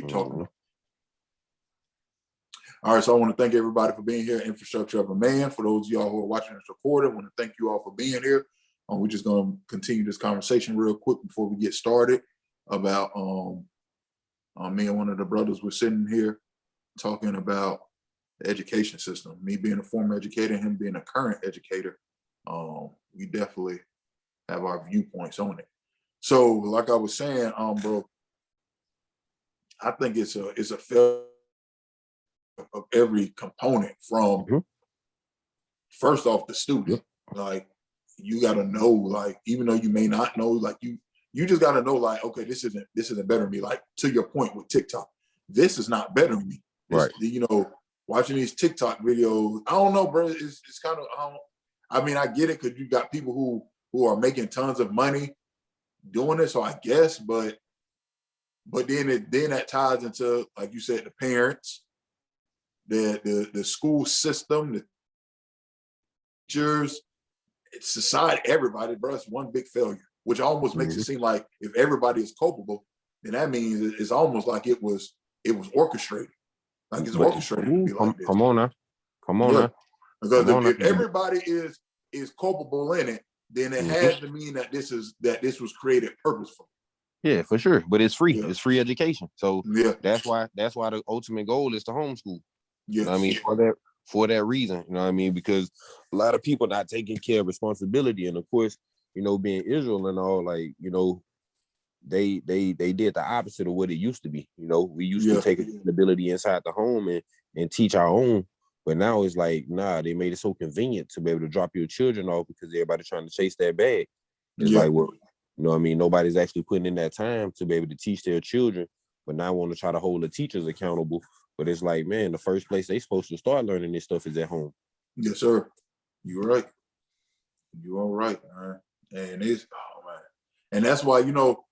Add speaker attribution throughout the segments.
Speaker 1: talking about. All right, so I want to thank everybody for being here. Infrastructure of a Man. For those of y'all who are watching this recorded, I want to thank you all for being here. We're just going to continue this conversation real quick before we get started about me and one of the brothers were sitting here talking about the education system. Me being a former educator, him being a current educator, we definitely have our viewpoints on it. So, like I was saying, bro, I think it's a failure of every component from first off the student. Like, you got to know, like, even though you may not know, like you just got to know, like, okay, this isn't better than me. Like, to your point with TikTok, this is not better than me. Right. You know, watching these TikTok videos, I don't know, bro. It's kind of, I mean, I get it because you got people who are making tons of money doing it. So I guess, but then that ties into, like you said, the parents, the school system, the teachers, society, everybody, bro. It's one big failure, which almost makes it seem like if everybody is culpable, then that means it's almost like it was orchestrated. Like it's orchestrated to be like this.
Speaker 2: Come on now.
Speaker 1: Because if everybody is culpable in it, then it has to mean that this was created purposefully.
Speaker 2: Yeah, for sure. But it's free. Yeah. It's free education. So that's why the ultimate goal is to homeschool. Yes. You know what I mean? For that reason, you know what I mean? Because a lot of people not taking care of responsibility. And of course, you know, being Israel and all, like, you know, they did the opposite of what it used to be. You know, we used to take accountability inside the home and teach our own. But now it's like, nah, they made it so convenient to be able to drop your children off because everybody's trying to chase that bag. It's like, well, you know what I mean? Nobody's actually putting in that time to be able to teach their children, but now want to try to hold the teachers accountable. But it's like, man, the first place they supposed to start learning this stuff is at home.
Speaker 1: Yes, sir. You're right. You are right, man. And it's, oh man. And that's why, you know,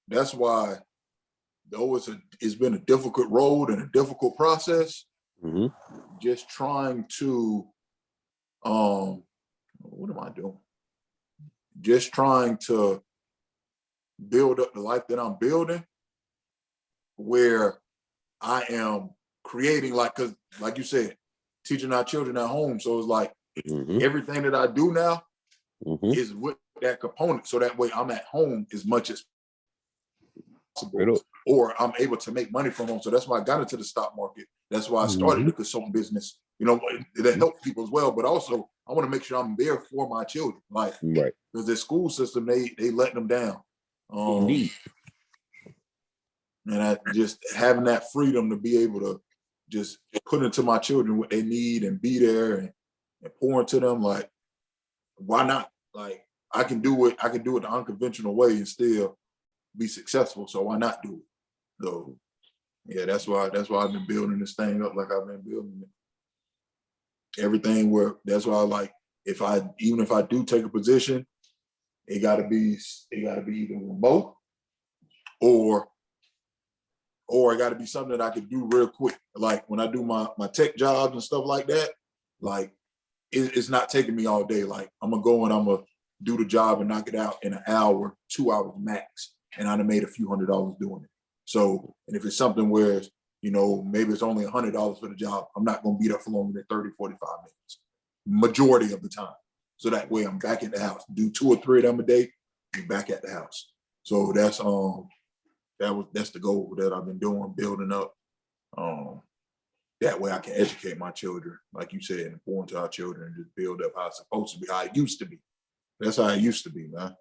Speaker 1: though it's been a difficult road and a difficult process, just trying to, what am I doing? Just trying to build up the life that I'm building, where I am creating, like, because like you said, teaching our children at home. So it's like everything that I do now is with that component. So that way I'm at home as much as possible, or I'm able to make money from home. So that's why I got into the stock market. That's why I started the consulting business, you know, that helps people as well. But also I want to make sure I'm there for my children. Like, because the school system, they let them down.
Speaker 2: Indeed.
Speaker 1: And I just having that freedom to be able to just put into my children what they need and be there and pour into them, like, why not? Like, I can do it the unconventional way and still be successful. So why not do it? So yeah, that's why I've been building this thing up like I've been building it. Everything that's why I like, even if I do take a position, it gotta be either remote or it got to be something that I could do real quick. Like when I do my tech jobs and stuff like that, like it's not taking me all day. Like I'm gonna go and I'm gonna do the job and knock it out in an hour, 2 hours max, and I'd have made a few $100s doing it. So, and if it's something where, you know, maybe it's only $100 for the job, I'm not gonna be there for longer than 30, 45 minutes, majority of the time. So that way I'm back at the house. Do 2 or 3 of them a day, be back at the house. So that's the goal that I've been doing, building up. That way I can educate my children, like you said, and pour into our children and just build up how it's supposed to be, how it used to be. That's how it used to be, man.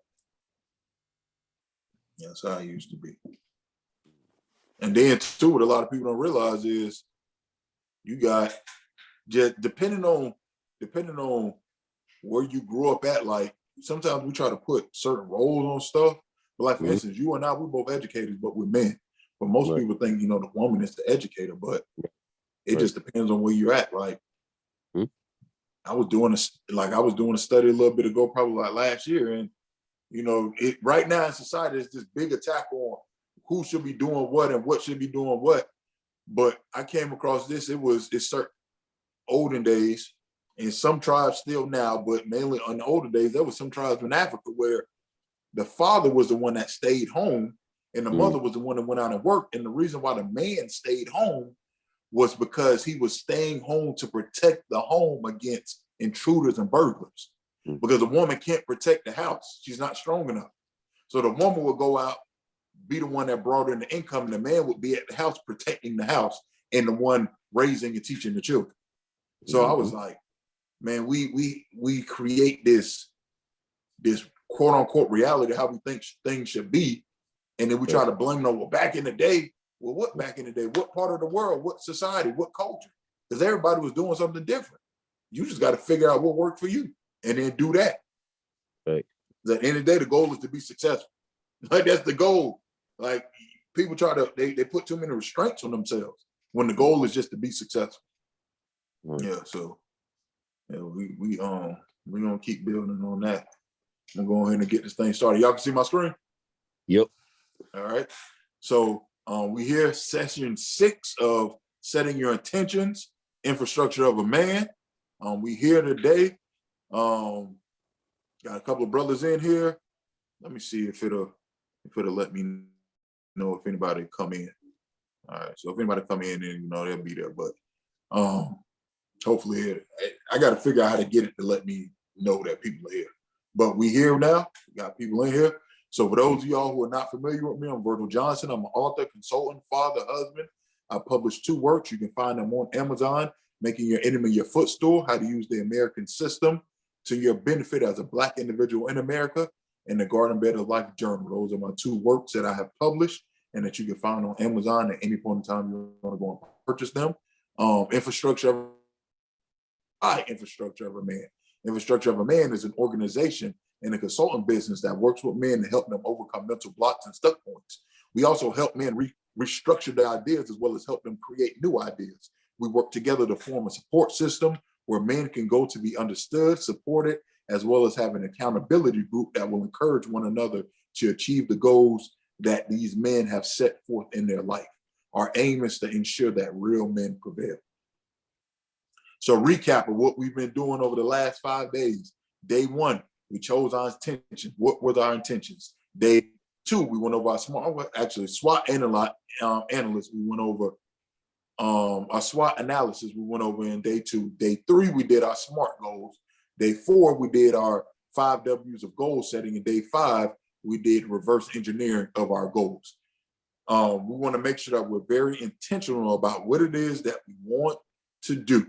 Speaker 1: That's how it used to be. And then too, what a lot of people don't realize is you got, just depending on where you grew up at, like sometimes we try to put certain roles on stuff. But like, for instance, you and I, we're both educators, but we're men. But most people think, you know, the woman is the educator, but it just depends on where you're at. Like, I was doing a study a little bit ago, probably like last year. And, you know, right now in society, there's this big attack on who should be doing what and what should be doing what. But I came across this, it's certain olden days, and some tribes still now, but mainly in the older days, there was some tribes in Africa where the father was the one that stayed home And the mother was the one that went out and worked. And the reason why the man stayed home was because he was staying home to protect the home against intruders and burglars. Because a woman can't protect the house. She's not strong enough. So the woman would go out, be the one that brought in the income, and the man would be at the house protecting the house and the one raising and teaching the children. So I was like, man, we create this quote unquote reality of how we think things should be. And then we try to blame them. Well, back in the day, well, what back in the day? What part of the world? What society? What culture? Because everybody was doing something different. You just got to figure out what worked for you and then do that.
Speaker 2: Right.
Speaker 1: At the end of the day, the goal is to be successful. Like that's the goal. Like people try to, they put too many restraints on themselves when the goal is just to be successful. Yeah, so yeah, we gonna keep building on that. I'm gonna go ahead and get this thing started. Y'all can see my screen?
Speaker 2: Yep.
Speaker 1: All right. So we here session 6 of setting your intentions, infrastructure of a man. We here today. Got a couple of brothers in here. Let me see if it'll let me know if anybody come in. All right. So if anybody come in, then they'll be there. But hopefully I got to figure out how to get it to let me know that people are here. But we here now. We got people in here. So for those of y'all who are not familiar with me, I'm Virgil Johnson. I'm an author, consultant, father, husband. I published 2 works. You can find them on Amazon, Making Your Enemy Your Footstool, How to Use the American System to Your Benefit as a Black Individual in America, and The Garden Bed of Life Journal. Those are my 2 works that I have published and that you can find on Amazon at any point in time you want to go and purchase them. Infrastructure of a Man. Infrastructure of a Man is an organization and a consultant business that works with men to help them overcome mental blocks and stuck points. We also help men restructure their ideas as well as help them create new ideas. We work together to form a support system where men can go to be understood, supported, as well as have an accountability group that will encourage one another to achieve the goals that these men have set forth in their life. Our aim is to ensure that real men prevail. So recap of what we've been doing over the last 5 days. Day 1, we chose our intentions. What were our intentions? Day 2, we went over our SWOT analysts. We went over our SWOT analysis. We went over in day 2. Day 3, we did our SMART goals. Day 4, we did our 5 W's of goal setting. And day 5, we did reverse engineering of our goals. We want to make sure that we're very intentional about what it is that we want to do.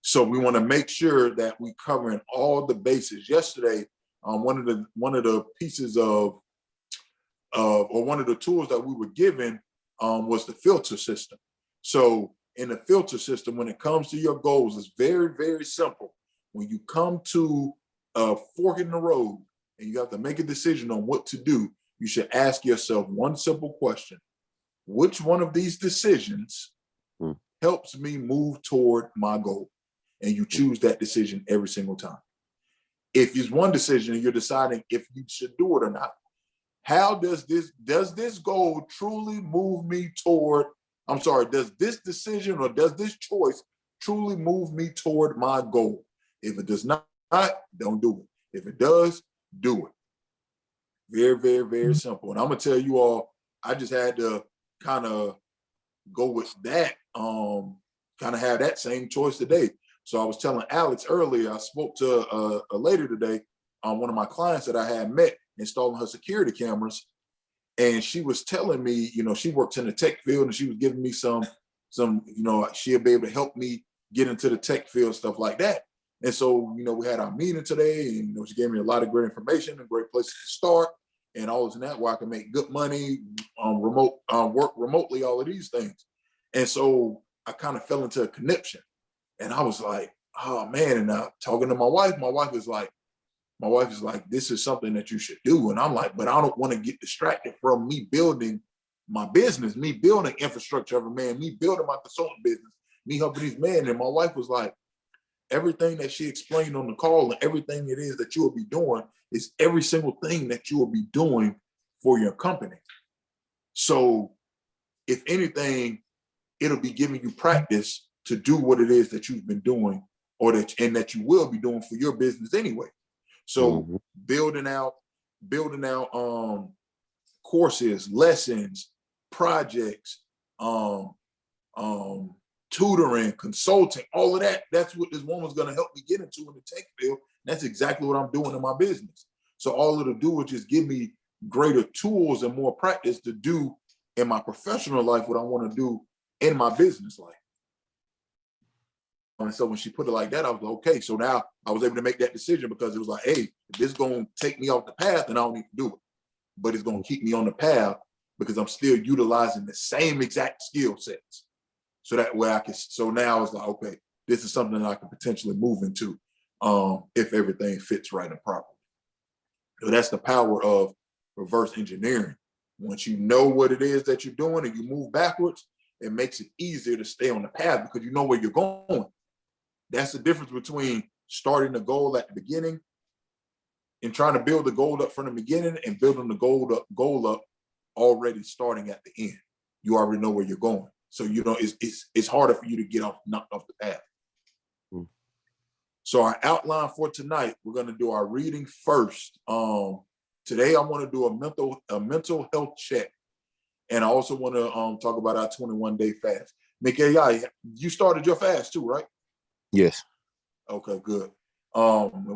Speaker 1: So we want to make sure that we covering all the bases. Yesterday, one of the pieces of or one of the tools that we were given was the filter system. So in the filter system, when it comes to your goals, it's very, very simple. When you come to a fork in the road and you have to make a decision on what to do, you should ask yourself one simple question. Which one of these decisions helps me move toward my goal? And you choose that decision every single time. If it's one decision and you're deciding if you should do it or not, how does this goal truly move me toward, does this decision or does this choice truly move me toward my goal? If it does not, don't do it. If it does, do it. Very, very, very simple. And I'm gonna tell you all, I just had to kind of go with that, kind of have that same choice today. So I was telling Alex earlier, I spoke to a lady today, one of my clients that I had met installing her security cameras. And she was telling me, she works in the tech field and she was giving me some, she'll be able to help me get into the tech field, stuff like that. And so, we had our meeting today and, she gave me a lot of great information and great places to start and all this and that, where I can make good money, work remotely, all of these things. And so I kind of fell into a conniption. And I was like, oh man, and talking to my wife is like, this is something that you should do. And I'm like, but I don't want to get distracted from me building my business, me building infrastructure of a man, me building my consulting business, me helping these men. And my wife was like, everything that she explained on the call and everything it is that you will be doing is every single thing that you will be doing for your company. So if anything, it'll be giving you practice to do what it is that you've been doing and that you will be doing for your business anyway. So building out courses, lessons, projects, tutoring, consulting, all of that. That's what this woman's going to help me get into in the tech field. That's exactly what I'm doing in my business. So all it'll do is just give me greater tools and more practice to do in my professional life what I want to do in my business life. And so when she put it like that, I was like, okay. So now I was able to make that decision because it was like, hey, if this is going to take me off the path, then I don't need to do it. But it's going to keep me on the path because I'm still utilizing the same exact skill sets. So that way I can, so now it's like, okay, this is something that I can potentially move into if everything fits right and properly. So that's the power of reverse engineering. Once you know what it is that you're doing and you move backwards, it makes it easier to stay on the path because you know where you're going. That's the difference between starting the goal at the beginning and trying to build the goal up from the beginning and building the goal up already starting at the end. You already know where you're going. So, you know, it's harder for you to get knocked off the path. Mm. So our outline for tonight, we're going to do our reading first. Today, I want to do a mental health check. And I also want to talk about our 21-day fast. Mikael, you started your fast too, right?
Speaker 2: Yes.
Speaker 1: Okay, good. And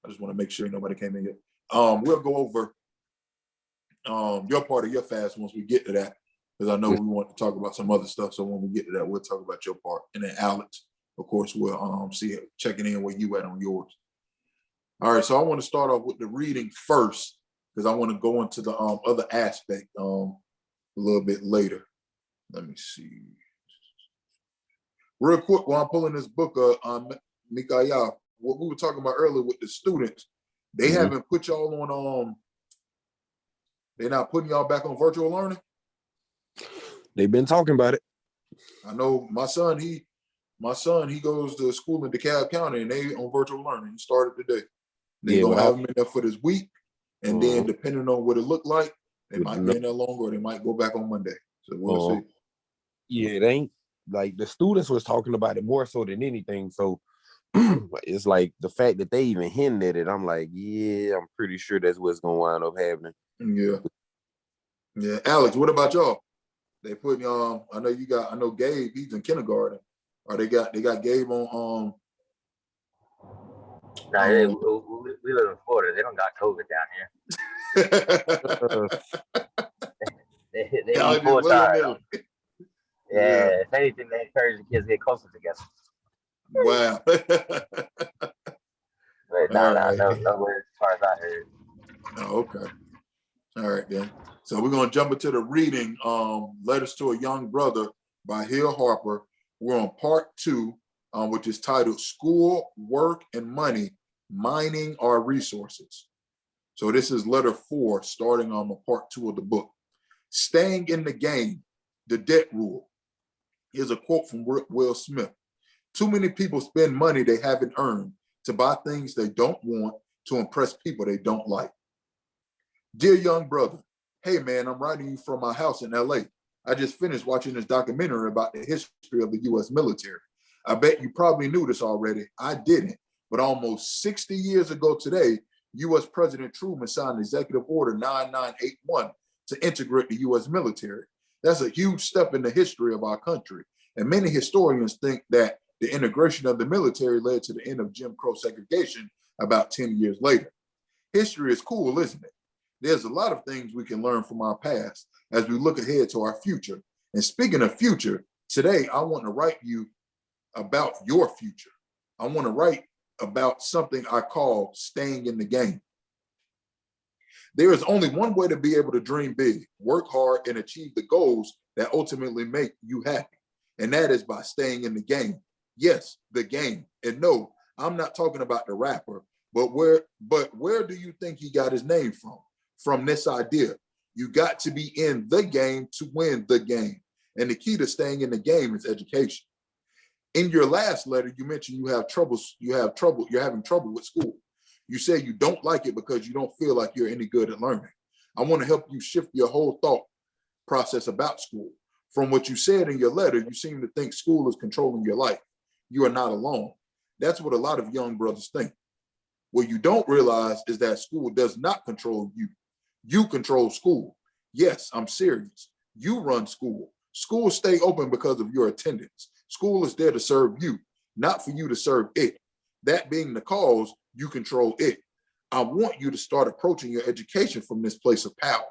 Speaker 1: I just want to make sure nobody came in yet. We'll go over your part of your fast once we get to that, because I know we want to talk about some other stuff. So when we get to that, we'll talk about your part. And then Alex, of course, we'll checking in where you at on yours. All right, so I want to start off with the reading first, because I want to go into the other aspect a little bit later. Let me see. Real quick, while I'm pulling this book up, Mikael, what we were talking about earlier with the students, they haven't put y'all on, they're not putting y'all back on virtual learning?
Speaker 2: They've been talking about it.
Speaker 1: I know my son, he goes to school in DeKalb County and they on virtual learning. He started today. They're going to have him in there for this week. And then depending on what it looked like, they might be in there longer or they might go back on Monday. So we'll see. Yeah,
Speaker 2: it ain't like the students was talking about it more so than anything. So it's like the fact that they even hinted at it, I'm like, yeah, I'm pretty sure that's what's going to wind up happening.
Speaker 1: Yeah. Yeah. Alex, what about y'all? They putting I know Gabe, he's in kindergarten. Or they got Gabe on
Speaker 3: we live in Florida. They don't got COVID down here. they be full time. Yeah, if anything, they encourage the kids to get closer together.
Speaker 1: Wow.
Speaker 3: But no way as far as I heard.
Speaker 1: Oh, okay. All right, then. So we're going to jump into the reading, Letters to a Young Brother by Hill Harper. We're on part 2, which is titled School, Work, and Money, Mining Our Resources. So this is letter 4, starting on part 2 of the book. Staying in the game, the debt rule. Here's a quote from Will Smith. Too many people spend money they haven't earned to buy things they don't want to impress people they don't like. Dear young brother, hey man, I'm writing you from my house in LA. I just finished watching this documentary about the history of the US military. I bet you probably knew this already. I didn't, but almost 60 years ago today, US President Truman signed Executive Order 9981 to integrate the US military. That's a huge step in the history of our country. And many historians think that the integration of the military led to the end of Jim Crow segregation about 10 years later. History is cool, isn't it? There's a lot of things we can learn from our past as we look ahead to our future. And speaking of future, today I want to write you about your future. I want to write about something I call staying in the game. There is only one way to be able to dream big, work hard, and achieve the goals that ultimately make you happy. And that is by staying in the game. Yes, the game. And no, I'm not talking about the rapper, but where do you think he got his name from? From this idea. You got to be in the game to win the game. And the key to staying in the game is education. In your last letter, you mentioned you're having trouble with school. You say you don't like it because you don't feel like you're any good at learning. I want to help you shift your whole thought process about school. From what you said in your letter, you seem to think school is controlling your life. You are not alone. That's what a lot of young brothers think. What you don't realize is that school does not control you. You control school. Yes, I'm serious. You run school. Schools stay open because of your attendance. School is there to serve you, not for you to serve it. That being the cause, you control it. I want you to start approaching your education from this place of power.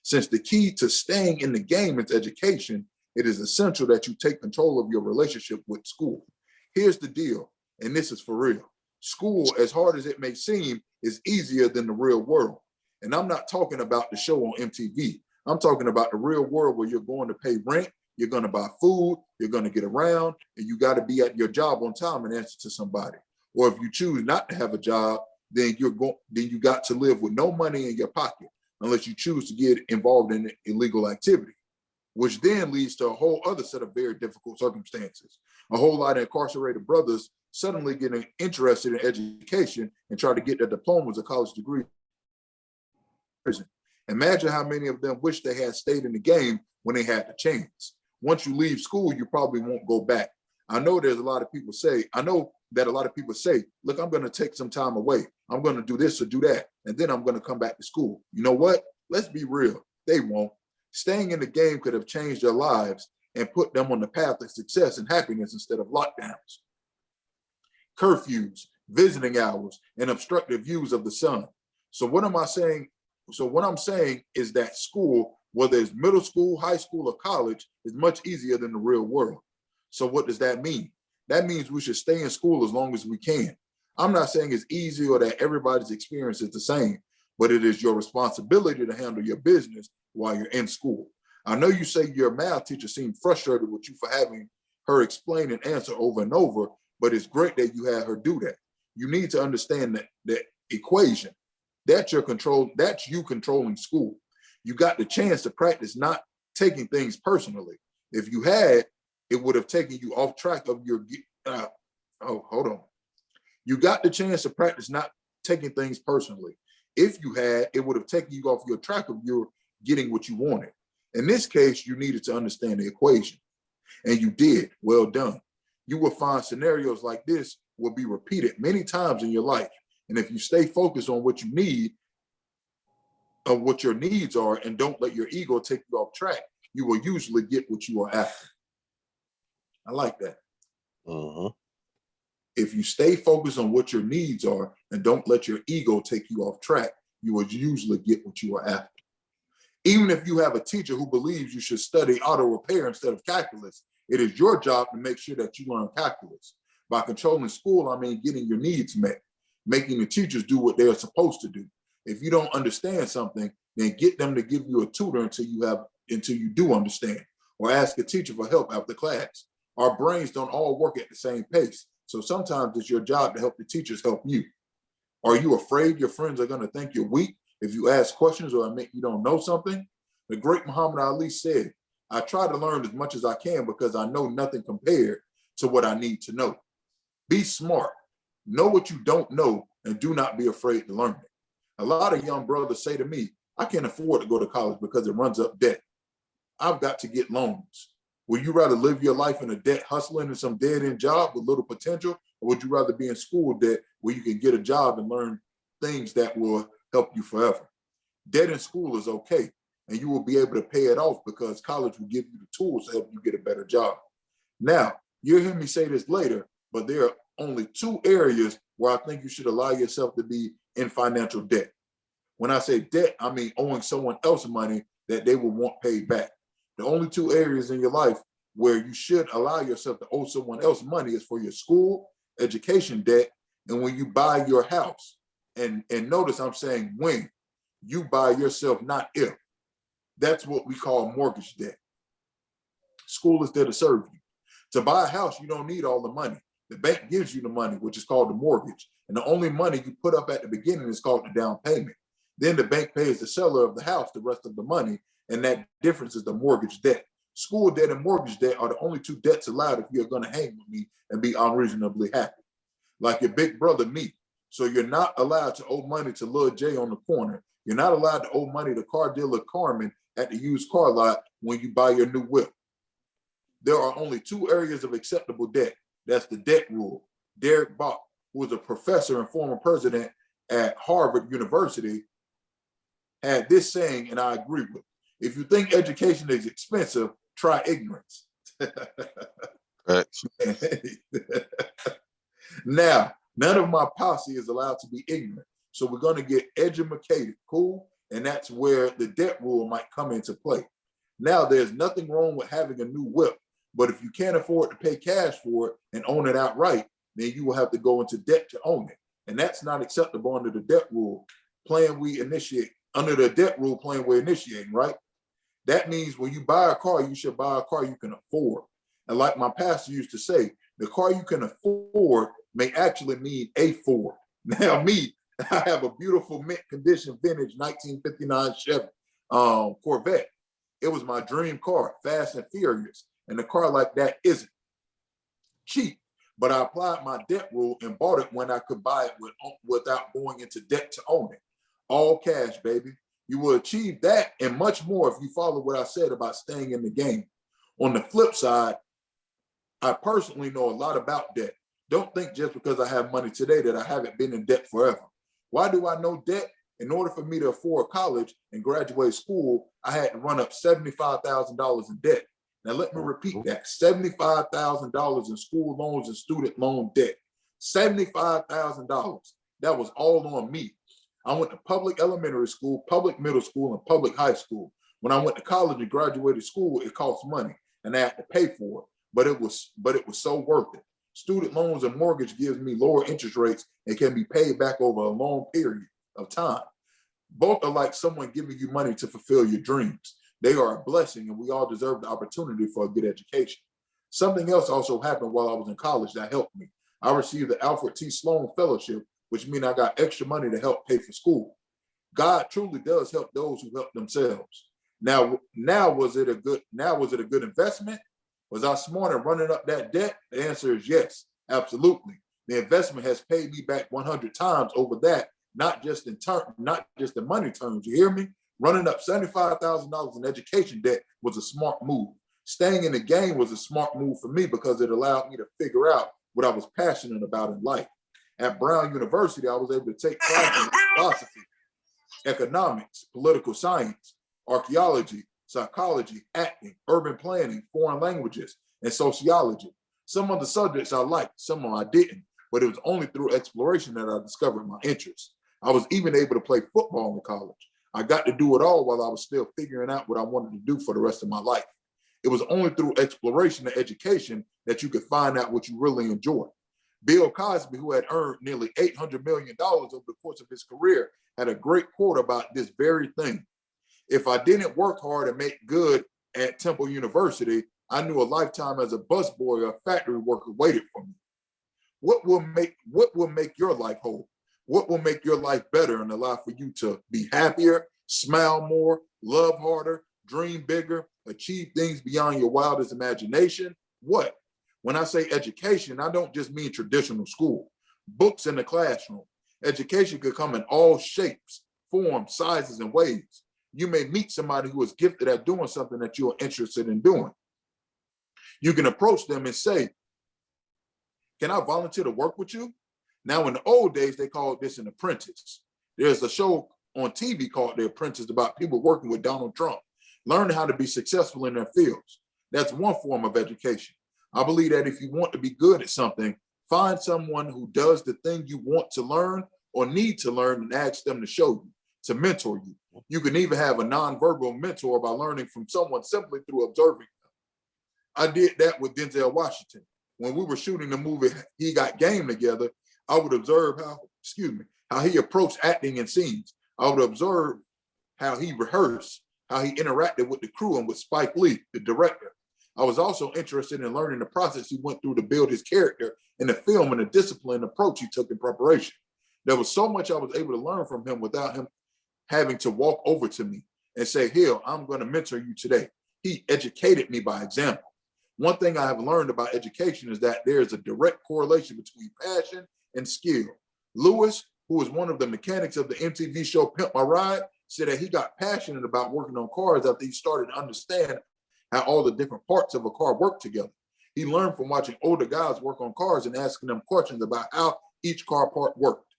Speaker 1: Since the key to staying in the game is education, it is essential that you take control of your relationship with school. Here's the deal, and this is for real. School, as hard as it may seem, is easier than the real world. And I'm not talking about the show on MTV. I'm talking about the real world where you're going to pay rent, you're going to buy food, you're going to get around, and you got to be at your job on time and answer to somebody. Or if you choose not to have a job, then you got to live with no money in your pocket unless you choose to get involved in illegal activity, which then leads to a whole other set of very difficult circumstances. A whole lot of incarcerated brothers suddenly getting interested in education and try to get their diplomas or college degrees in prison. Imagine how many of them wish they had stayed in the game when they had the chance. Once you leave school, you probably won't go back. I know that a lot of people say, look, I'm going to take some time away. I'm going to do this or do that, and then I'm going to come back to school. You know what? Let's be real. They won't. Staying in the game could have changed their lives and put them on the path of success and happiness instead of lockdowns, curfews, visiting hours, and obstructive views of the sun. So what am I saying? So what I'm saying is that school, whether it's middle school, high school, or college, is much easier than the real world. So what does that mean? That means we should stay in school as long as we can. I'm not saying it's easy or that everybody's experience is the same, but it is your responsibility to handle your business while you're in school. I know you say your math teacher seemed frustrated with you for having her explain and answer over and over, but it's great that you had her do that. You need to understand that equation. That's you controlling school. You got the chance to practice not taking things personally. If you had, it would have taken you off track of your, hold on. You got the chance to practice not taking things personally. If you had, it would have taken you off your track of your getting what you wanted. In this case, you needed to understand the equation, and you did. Well done. You will find scenarios like this will be repeated many times in your life. And if you stay focused on what you need, of what your needs are, and don't let your ego take you off track, you will usually get what you are after. I like that. If you stay focused on what your needs are and don't let your ego take you off track, you will usually get what you are after. Even if you have a teacher who believes you should study auto repair instead of calculus, it is your job to make sure that you learn calculus. By controlling school, I mean getting your needs met, making the teachers do what they are supposed to do. If you don't understand something, then get them to give you a tutor until you do understand, or ask a teacher for help after class. Our brains don't all work at the same pace, so sometimes it's your job to help the teachers help you. Are you afraid your friends are going to think you're weak if you ask questions or admit you don't know something? The great Muhammad Ali said, I try to learn as much as I can because I know nothing compared to what I need to know. Be smart, know what you don't know, and do not be afraid to learn it. A lot of young brothers say to me, I can't afford to go to college because it runs up debt. I've got to get loans. Would you rather live your life in a debt hustling in some dead-end job with little potential, or would you rather be in school debt where you can get a job and learn things that will help you forever? Debt in school is okay, and you will be able to pay it off because college will give you the tools to help you get a better job. Now, you'll hear me say this later, but there are only two areas where I think you should allow yourself to be in financial debt. When I say debt, I mean owing someone else money that they will want paid back. The only two areas in your life where you should allow yourself to owe someone else money is for your school, education debt, and when you buy your house. And notice I'm saying when you buy yourself, not if. That's what we call mortgage debt. School is there to serve you. To buy a house, you don't need all the money. The bank gives you the money, which is called the mortgage. And the only money you put up at the beginning is called the down payment. Then the bank pays the seller of the house the rest of the money, and that difference is the mortgage debt. School debt and mortgage debt are the only two debts allowed if you're going to hang with me and be unreasonably happy. Like your big brother, me. So you're not allowed to owe money to Lil J on the corner. You're not allowed to owe money to car dealer Carmen at the used car lot when you buy your new whip. There are only two areas of acceptable debt. That's the debt rule. Derek Bach, who was a professor and former president at Harvard University had this saying, and I agree with it. If you think education is expensive, try ignorance. Now, none of my posse is allowed to be ignorant. So we're going to get educated, cool? And that's where the debt rule might come into play. Now, there's nothing wrong with having a new whip, but if you can't afford to pay cash for it and own it outright, then you will have to go into debt to own it. And that's not acceptable under the debt rule. Under the debt rule, plan we're initiating, right? That means when you buy a car, you should buy a car you can afford. And like my pastor used to say, the car you can afford may actually mean a Ford. Now me, I have a beautiful mint condition vintage 1959 Chevy Corvette. It was my dream car, fast and furious. And a car like that isn't cheap. But I applied my debt rule and bought it when I could buy it without going into debt to own it. All cash, baby. You will achieve that and much more if you follow what I said about staying in the game. On the flip side, I personally know a lot about debt. Don't think just because I have money today that I haven't been in debt forever. Why do I know debt? In order for me to afford college and graduate school, I had to run up $75,000 in debt. Now, let me repeat that. $75,000 in school loans and student loan debt. $75,000. That was all on me. I went to public elementary school, public middle school, and public high school. When I went to college and graduated school, it cost money, and I had to pay for it. But it was so worth it. Student loans and mortgage gives me lower interest rates and can be paid back over a long period of time. Both are like someone giving you money to fulfill your dreams. They are a blessing, and we all deserve the opportunity for a good education. Something else also happened while I was in college that helped me. I received the Alfred T. Sloan Fellowship, which means I got extra money to help pay for school. God truly does help those who help themselves. Now was it a good investment? Was I smart in running up that debt? The answer is yes, absolutely. The investment has paid me back 100 times over that, not just in money terms. You hear me? Running up $75,000 in education debt was a smart move. Staying in the game was a smart move for me because it allowed me to figure out what I was passionate about in life. At Brown University, I was able to take classes in philosophy, economics, political science, archaeology, psychology, acting, urban planning, foreign languages, and sociology. Some of the subjects I liked, some of them I didn't, but it was only through exploration that I discovered my interests. I was even able to play football in college. I got to do it all while I was still figuring out what I wanted to do for the rest of my life. It was only through exploration and education that you could find out what you really enjoy. Bill Cosby, who had earned nearly $800 million over the course of his career, had a great quote about this very thing. If I didn't work hard and make good at Temple University, I knew a lifetime as a busboy or factory worker waited for me. What will make your life whole? What will make your life better and allow for you to be happier, smile more, love harder, dream bigger, achieve things beyond your wildest imagination? What? When I say education, I don't just mean traditional school, books in the classroom. Education could come in all shapes, forms, sizes, and ways. You may meet somebody who is gifted at doing something that you're interested in doing. You can approach them and say, can I volunteer to work with you? Now, in the old days, they called this an apprentice. There's a show on TV called The Apprentice about people working with Donald Trump, learning how to be successful in their fields. That's one form of education. I believe that if you want to be good at something, find someone who does the thing you want to learn or need to learn and ask them to show you, to mentor you. You can even have a nonverbal mentor by learning from someone simply through observing them. I did that with Denzel Washington. When we were shooting the movie He Got Game together, I would observe how he approached acting in scenes. I would observe how he rehearsed, how he interacted with the crew and with Spike Lee, the director. I was also interested in learning the process he went through to build his character in the film and the disciplined approach he took in preparation. There was so much I was able to learn from him without him having to walk over to me and say, "Hill, I'm going to mentor you today." He educated me by example. One thing I have learned about education is that there is a direct correlation between passion and skill. Lewis, who was one of the mechanics of the MTV show Pimp My Ride, said that he got passionate about working on cars after he started to understand how all the different parts of a car work together. He learned from watching older guys work on cars and asking them questions about how each car part worked.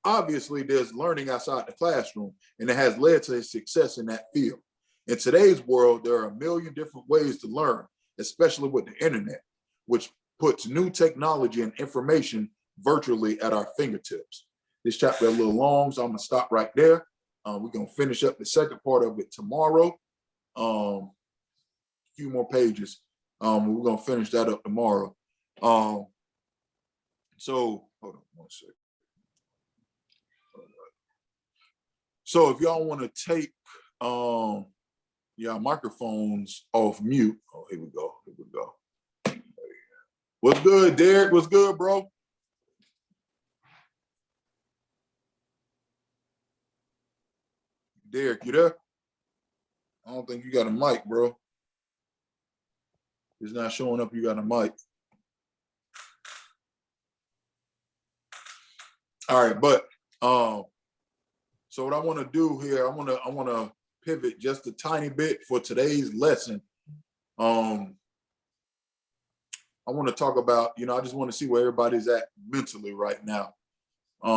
Speaker 1: obviously there's learning outside the classroom, and it has led to his success in that field. In today's world, there are a million different ways to learn, especially with the internet, which puts new technology and information virtually at our fingertips. This chapter is a little long, so I'm gonna stop right there. We're gonna finish up the second part of it tomorrow. A few more pages. We're gonna finish that up tomorrow. So hold on one second. So if y'all want to take yeah, microphones off mute. Oh, here we go. Here we go. What's good, Derek? What's good, bro? Derek, you there? I don't think you got a mic, bro. It's not showing up you got a mic. All right, but so what I want to do here, I want to pivot just a tiny bit for today's lesson. I want to talk about, I just want to see where everybody's at mentally right now. I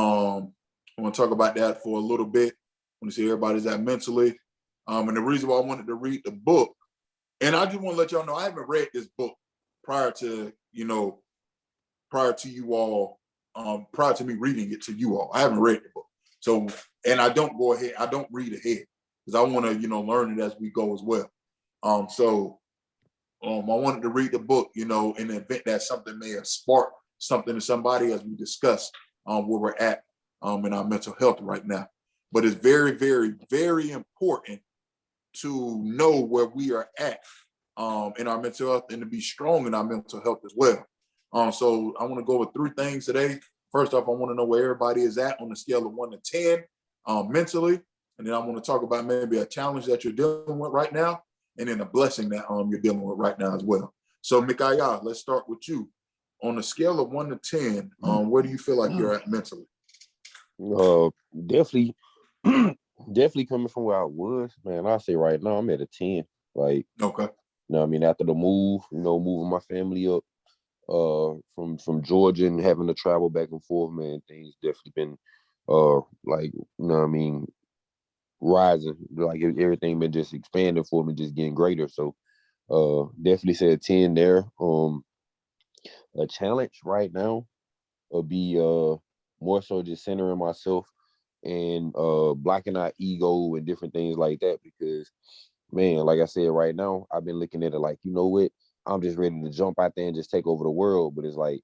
Speaker 1: want to talk about that for a little bit. I want to see where everybody's at mentally. And the reason why I wanted to read the book, and I just want to let y'all know I haven't read this book prior to you all, prior to me reading it to you all. I haven't read the book. So, and I don't read ahead because I want to, learn it as we go as well. I wanted to read the book, in the event that something may have sparked something to somebody as we discuss where we're at in our mental health right now. But it's very, very, very important to know where we are at in our mental health and to be strong in our mental health as well. So I want to go over 3 things today. First off, I want to know where everybody is at on the scale of 1 to 10 mentally. And then I want to talk about maybe a challenge that you're dealing with right now, and then a blessing that you're dealing with right now as well. So Mikael, let's start with you. On a scale of 1 to 10, where do you feel like you're at mentally?
Speaker 2: Definitely coming from where I was, man. I say right now I'm at a 10. Like,
Speaker 1: okay.
Speaker 2: After the move, moving my family up from Georgia and having to travel back and forth, man, things definitely been rising. Like everything been just expanding for me, just getting greater. So definitely say a 10 there. A challenge right now would be more so just centering myself and blocking out ego and different things like that, because man, like I said, right now I've been looking at it like, you know what, I'm just ready to jump out there and just take over the world. But it's like,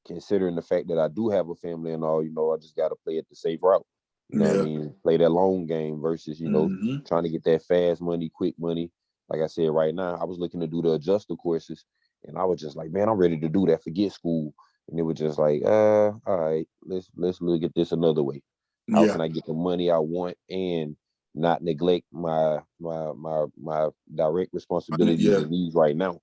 Speaker 2: considering the fact that I do have a family and all, I just got to play it the safe route. Play that long game versus, trying to get that fast money, quick money. Like I said, right now, I was looking to do the adjuster courses, and I was just like, man, I'm ready to do that. Forget school. And it was just like, all right, let's look at this another way. How can I get the money I want and not neglect my direct responsibilities and needs right now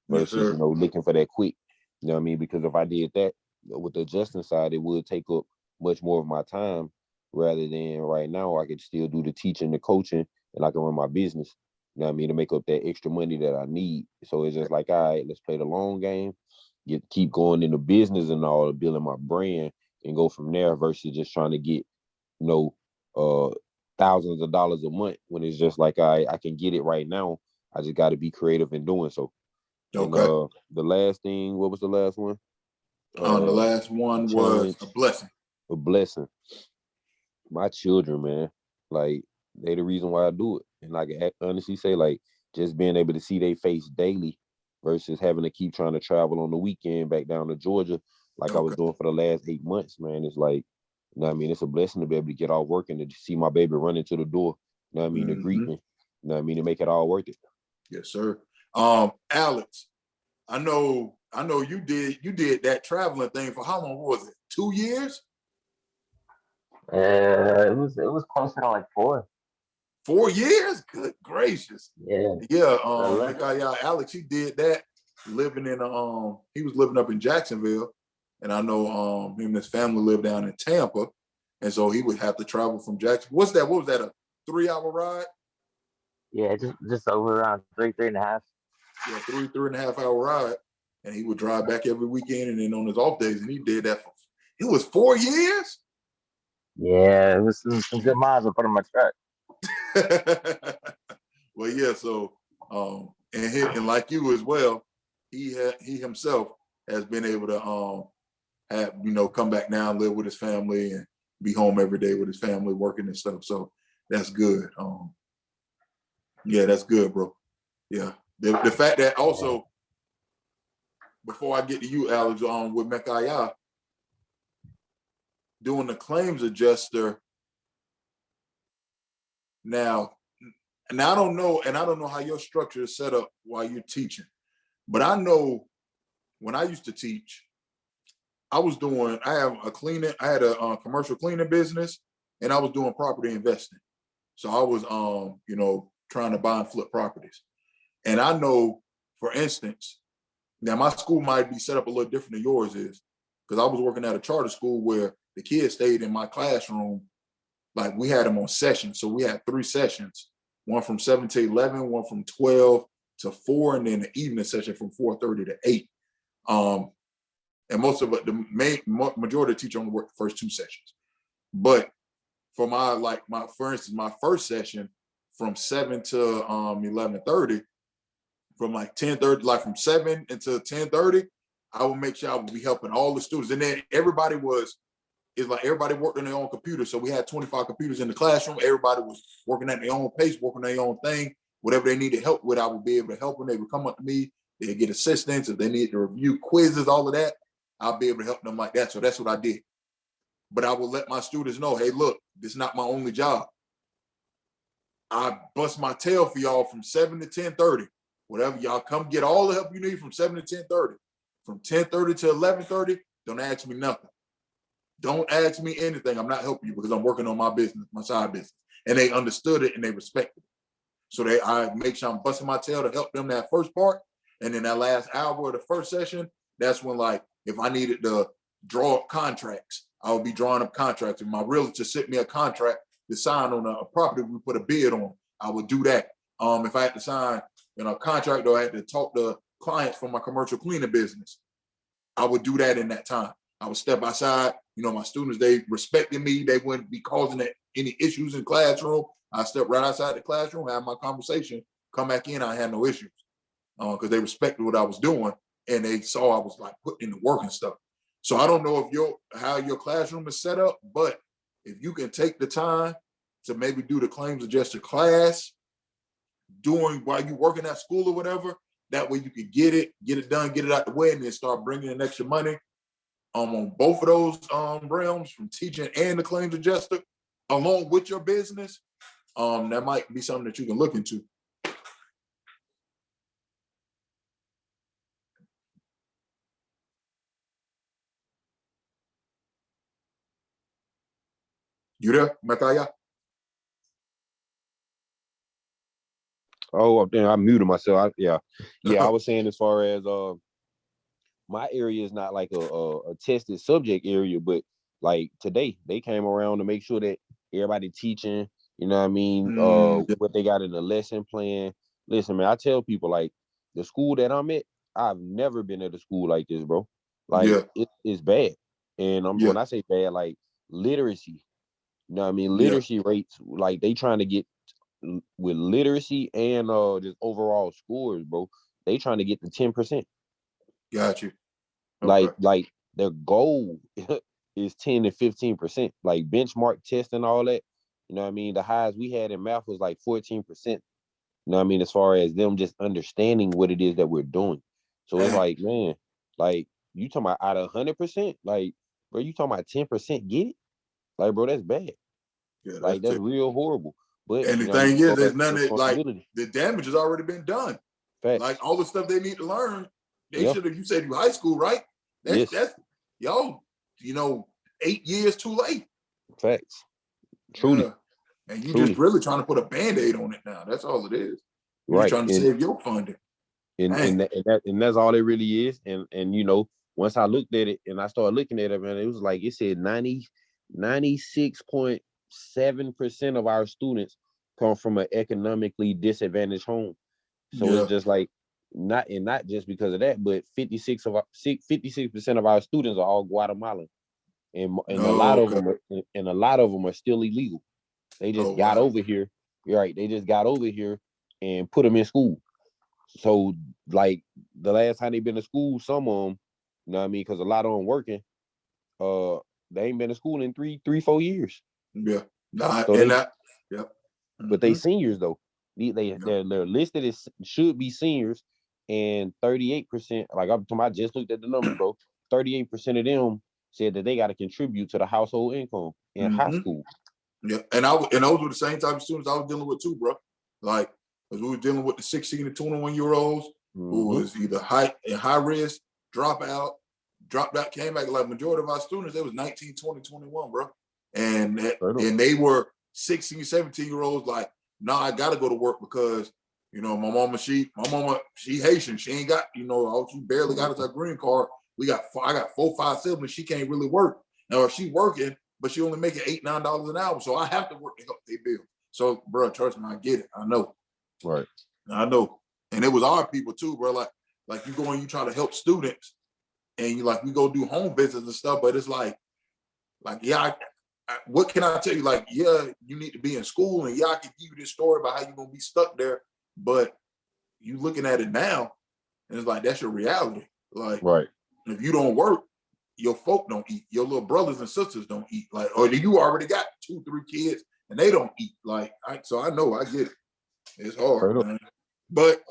Speaker 2: versus, looking for that quick. You know what I mean? Because if I did that with the adjusting side, it would take up much more of my time, rather than right now I could still do the teaching, the coaching, and I can run my business, to make up that extra money that I need. So it's just like, all right, let's play the long game, keep going into business and all, building my brand, and go from there versus just trying to get, thousands of dollars a month, when it's just like, I can get it right now. I just got to be creative in doing so. Okay. And the last thing, what was the last one?
Speaker 1: The last one was a blessing.
Speaker 2: A blessing. My children, man, like, they the reason why I do it. And I can honestly say, like, just being able to see their face daily versus having to keep trying to travel on the weekend back down to Georgia, like I was doing for the last 8 months, man. It's like, it's a blessing to be able to get off work and to see my baby run into the door, to greet me, to make it all worth it.
Speaker 1: Yes, sir. Alex, I know you did that traveling thing for how long was it? 2 years?
Speaker 3: It was closer to like 4.
Speaker 1: 4 years? Good gracious.
Speaker 3: Yeah.
Speaker 1: Yeah. Alex, he did that living in he was living up in Jacksonville, and I know him and his family lived down in Tampa, and so he would have to travel from Jackson. What was that? A 3-hour ride?
Speaker 3: Yeah, just over around 3.5.
Speaker 1: Yeah, 3.5 hour ride, and he would drive back every weekend, and then on his off days, and he did that for, it was 4 years.
Speaker 3: Yeah, it was some good miles in front of my truck.
Speaker 1: Well, yeah. So, and like you as well, he himself has been able to have come back now, live with his family, and be home every day with his family, working and stuff. So that's good. Yeah, that's good, bro. Yeah, the fact that also, before I get to you, Alex, with Mekaya, doing the claims adjuster now. And I don't know how your structure is set up while you're teaching, but I know when I used to teach, I had a commercial cleaning business, and I was doing property investing. So I was, trying to buy and flip properties. And I know, for instance, now my school might be set up a little different than yours is, because I was working at a charter school where the kids stayed in my classroom. Like, we had them on sessions. So we had 3 sessions, one from 7 to 11, one from 12 to 4, and then the evening session from 4:30 to 8. And most of the majority of the teachers only worked the first 2 sessions. But for for instance, my first session from 7 to 11:30, from like 10:30, like from 7 until 10:30, I would make sure I would be helping all the students. And then everybody worked on their own computer. So we had 25 computers in the classroom. Everybody was working at their own pace, working their own thing. Whatever they needed help with, I would be able to help them. They would come up to me. They'd get assistance. If they needed to review quizzes, all of that, I'll be able to help them like that. So that's what I did. But I would let my students know, hey, look, this is not my only job. I bust my tail for y'all from 7 to 10:30. Whatever, y'all come get all the help you need from 7 to 10:30. From 10:30 to 11:30, don't ask me nothing. Don't ask me anything. I'm not helping you because I'm working on my business, my side business. And they understood it and they respected it. So I make sure I'm busting my tail to help them that first part. And then that last hour of the first session, that's when, like, if I needed to draw up contracts, I would be drawing up contracts. If my realtor sent me a contract to sign on a property we put a bid on, I would do that. If I had to sign a contract, or I had to talk to clients from my commercial cleaning business, I would do that in that time. I would step outside. My students, they respected me. They wouldn't be causing any issues in classroom. I step right outside the classroom, have my conversation, come back in. I had no issues because they respected what I was doing, and they saw I was like putting in the work and stuff. So I don't know how your classroom is set up, but if you can take the time to maybe do the claims adjuster class while you're working at school or whatever, that way you can get it done, get it out the way, and then start bringing in extra money. On both of those realms, from teaching and the claims adjuster, along with your business, that might be something that you can look into. You there, Makaya?
Speaker 2: Oh, then I muted myself. I was saying, as far as my area is not like a tested subject area, but like today they came around to make sure that everybody teaching, what they got in the lesson plan. Listen, man, I tell people, like, the school that I'm at, I've never been at a school like this, bro. Like, it's bad. And when I say bad, like, literacy, literacy rates, like, they trying to get with literacy and just overall scores, bro. They trying to get to 10%.
Speaker 1: Got you. Okay.
Speaker 2: Like their goal is 10 to 15%. Like benchmark test and all that. The highs we had in math was like 14%. As far as them just understanding what it is that we're doing. So it's like, man, like, you talking about out of 100%, like, bro, you talking about 10% get it? Like, bro, that's bad. Yeah, like, that's real horrible. But
Speaker 1: and the thing is, there's none of like the damage has already been done. Facts. Like, all the stuff they need to learn, they should have. You said you high school, right? That's y'all, 8 years too late.
Speaker 2: Facts. Truly. Yeah.
Speaker 1: And you just really trying to put a Band-Aid on it now. That's all it is. You're trying to save your funding.
Speaker 2: And that's all it really is. And once I looked at it and I started looking at it, man, it was like, it said 96.7% of our students come from an economically disadvantaged home. So it's just like, not just because of that, but 56% of our students are all Guatemalan. and a lot of them are still illegal. They just got over here. You're right. They just got over here and put them in school. So like the last time they been to school, some of them, you know what I mean? Because a lot of them working, they ain't been to school in 3-4 years.
Speaker 1: Yeah.
Speaker 2: But they seniors though. They're listed as should be seniors, and 38%. Like I just looked at the numbers, bro. 38% of them said that they got to contribute to the household income in high school.
Speaker 1: Yeah, and those were the same type of students I was dealing with too, bro. Like, because we were dealing with the 16 to 21-year-olds who was either high risk, dropped out, came back. Like majority of our students, they was 19, 20, 21, bro. And they were 16, 17-year-olds like, nah, I gotta go to work because, you know, my mama, she Haitian. She ain't got, you know, she barely got us a green card. I got 4, 5 siblings. She can't really work. Now, if she working, but she only making $8, $9 an hour. So I have to work to help pay bills. So, bro, trust me, I get it. I know.
Speaker 2: Right.
Speaker 1: I know. And it was our people too, bro. Like you go and you try to help students and you like, we go do home visits and stuff, but it's like, yeah, what can I tell you? Like, yeah, you need to be in school and yeah, I can give you this story about how you're going to be stuck there. But you looking at it now and it's like, that's your reality. Like,
Speaker 2: right.
Speaker 1: If you don't work, your folk don't eat. Your little brothers and sisters don't eat. Like, or you already got 2, 3 kids and they don't eat. Like, so I know, I get it. It's hard, man. But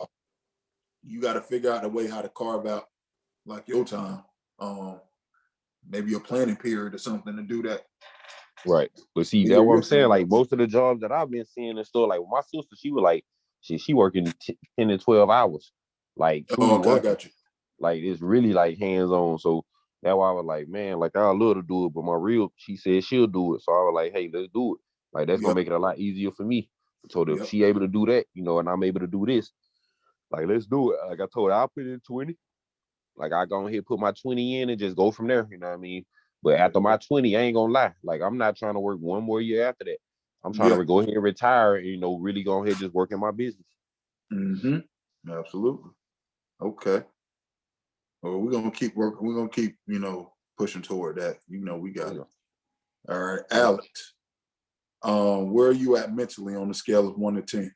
Speaker 1: you got to figure out a way how to carve out like your time. Maybe a planning period or something to do that.
Speaker 2: Right. But see, that's what I'm saying. Like most of the jobs that I've been seeing in store, like with my sister, she was like, she working 10 to 12 hours. Like,
Speaker 1: I got you.
Speaker 2: Like, it's really like hands-on. So that's why I was like, man, like I love to do it. But she said she'll do it. So I was like, hey, let's do it. Like, that's gonna make it a lot easier for me. So if she able to do that, you know, and I'm able to do this, like, let's do it. Like I told her, I'll put in 20. Like, I go ahead, put my 20 in and just go from there. You know what I mean? But after my 20, I ain't gonna lie. Like, I'm not trying to work one more year after that. I'm trying to go ahead and retire and, you know, really go ahead and just work in my business.
Speaker 1: Absolutely. Okay. Well, we're gonna keep working. We're gonna keep, you know, pushing toward that. You know, we got it. All right, Alex. Where are you at mentally on the scale of 1 to 10?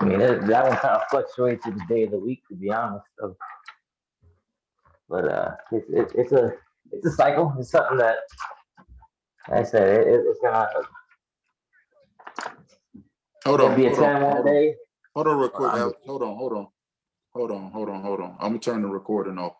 Speaker 3: I mean, that one kind of fluctuates to the day of the week, to be honest. So, but it's a cycle. It's something that, like I said, it's gonna.
Speaker 1: Hold on.
Speaker 3: Be a 10 one day.
Speaker 1: Hold on, real quick, Alex. Hold on. I'm gonna turn the recording off.